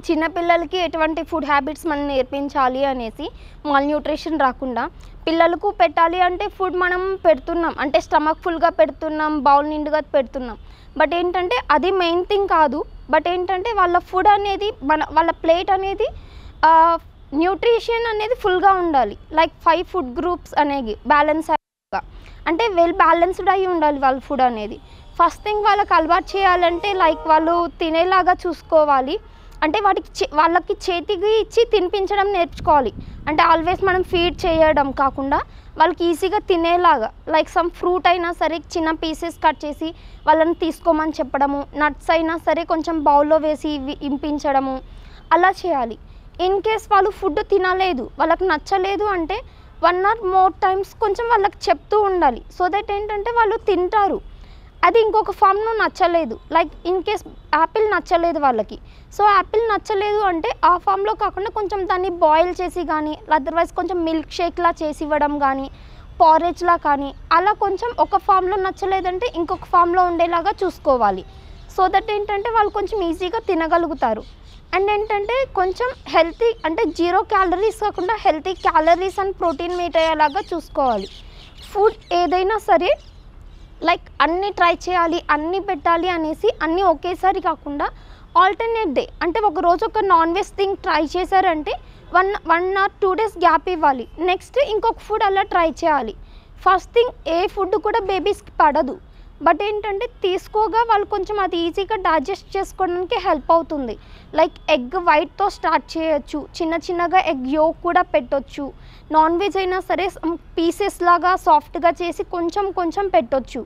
చిన్నపిల్లలకి ఎటువంటి food habits మనం నేర్పించాలి అనేసి మాల్ న్యూట్రిషన్ రాకుండా పిల్లలకు పెట్టాలి అంటే ఫుడ్ మనం పెడుతున్నాం అంటే స్టమక్ ఫుల్గా పెడుతున్నాం, బౌల్ నిండుగా పెడుతున్నాం. బట్ ఏంటంటే అది మెయిన్ థింగ్ కాదు. బట్ ఏంటంటే వాళ్ళ ఫుడ్ అనేది వాళ్ళ ప్లేట్ అనేది న్యూట్రిషన్ అనేది ఫుల్గా ఉండాలి. లైక్ 5 ఫుడ్ గ్రూప్స్ అనేవి బ్యాలెన్స్ అంటే వెల్ బ్యాలెన్స్డ్ అయి ఉండాలి వాళ్ళ ఫుడ్ అనేది. ఫస్ట్ థింగ్ వాళ్ళకి అలవాటు చేయాలంటే లైక్ వాళ్ళు తినేలాగా చూసుకోవాలి. అంటే వాళ్ళకి చేతికి ఇచ్చి తినిపించడం నేర్చుకోవాలి. అంటే ఆల్వేస్ మనం ఫీడ్ చేయడం కాకుండా వాళ్ళకి ఈజీగా తినేలాగా లైక్ సమ్ ఫ్రూట్ అయినా సరే చిన్న పీసెస్ కట్ చేసి వాళ్ళని తీసుకోమని చెప్పడము, నట్స్ అయినా సరే కొంచెం బౌల్లో వేసి ఇంపించడము అలా చేయాలి. ఇన్ కేస్ వాళ్ళు ఫుడ్ తినలేదు, వాళ్ళకి నచ్చలేదు అంటే 1 or more టైమ్స్ కొంచెం వాళ్ళకి చెప్తూ ఉండాలి. సో దట్ ఏంటంటే వాళ్ళు తింటారు. అది ఇంకొక ఫామ్లో నచ్చలేదు, లైక్ ఇన్ కేస్ యాపిల్ నచ్చలేదు వాళ్ళకి. సో యాపిల్ నచ్చలేదు అంటే ఆ ఫామ్లో కాకుండా కొంచెం దాన్ని బాయిల్ చేసి కానీ అదర్వైజ్ కొంచెం మిల్క్ షేక్లా చేసి ఇవ్వడం కానీ పారేజ్లా కానీ అలా కొంచెం ఒక ఫామ్లో నచ్చలేదంటే ఇంకొక ఫామ్లో ఉండేలాగా చూసుకోవాలి. సో దట్ ఏంటంటే వాళ్ళు కొంచెం ఈజీగా తినగలుగుతారు. అండ్ ఏంటంటే కొంచెం హెల్తీ అంటే 0 క్యాలరీస్ కాకుండా healthy calories and protein meet అయ్యేలాగా చూసుకోవాలి. ఫుడ్ ఏదైనా సరే లైక్ అన్నీ ట్రై చేయాలి, అన్నీ పెట్టాలి అనేసి అన్నీ ఒకేసారి కాకుండా ఆల్టర్నేట్ డే అంటే ఒకరోజు ఒక నాన్ వెజ్ థింగ్ ట్రై చేశారంటే 1 or 2 డేస్ గ్యాప్ ఇవ్వాలి. నెక్స్ట్ ఇంకొక ఫుడ్ అలా ట్రై చేయాలి. ఫస్ట్ థింగ్ ఏ ఫుడ్ కూడా బేబీస్కి పడదు. బట్ ఏంటంటే తీసుకోగా వాళ్ళు కొంచెం అది ఈజీగా డైజెస్ట్ చేసుకోవడానికి హెల్ప్ అవుతుంది. లైక్ ఎగ్ వైట్తో స్టార్ట్ చేయొచ్చు, చిన్నగా ఎగ్ యోక్ కూడా పెట్టొచ్చు. నాన్ వెజ్ అయినా సరే పీసెస్ లాగా సాఫ్ట్గా చేసి కొంచెం పెట్టొచ్చు.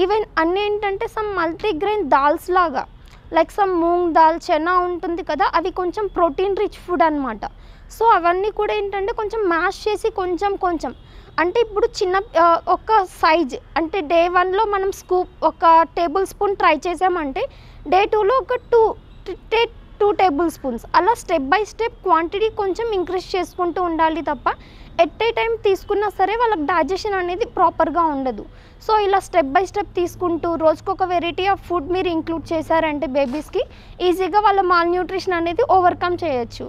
ఈవెన్ అన్నీ ఏంటంటే సమ్ మల్టీగ్రెయిన్ దాల్స్ లాగా లైక్ సమ్ మూంగ్ దాల్, చెనా ఉంటుంది కదా, అవి కొంచెం ప్రోటీన్ రిచ్ ఫుడ్ అనమాట. సో అవన్నీ కూడా ఏంటంటే కొంచెం మ్యాష్ చేసి కొంచెం అంటే ఇప్పుడు ఒక సైజ్ అంటే డే 1లో మనం స్కూప్ ఒక టేబుల్ స్పూన్ ట్రై చేసామంటే డే 2లో ఒక 2 టేబుల్ స్పూన్స్ అలా స్టెప్ బై స్టెప్ క్వాంటిటీ కొంచెం ఇంక్రీజ్ చేసుకుంటూ ఉండాలి తప్ప ఎట్ ఏ టైం తీసుకున్నా సరే వాళ్ళకి డైజెషన్ అనేది ప్రాపర్గా ఉండదు. సో ఇలా స్టెప్ బై స్టెప్ తీసుకుంటూ రోజుకొక వెరైటీ ఆఫ్ ఫుడ్ మీరు ఇంక్లూడ్ చేశారంటే బేబీస్కి ఈజీగా వాళ్ళ మాల్ న్యూట్రిషన్ అనేది ఓవర్కమ్ చేయొచ్చు.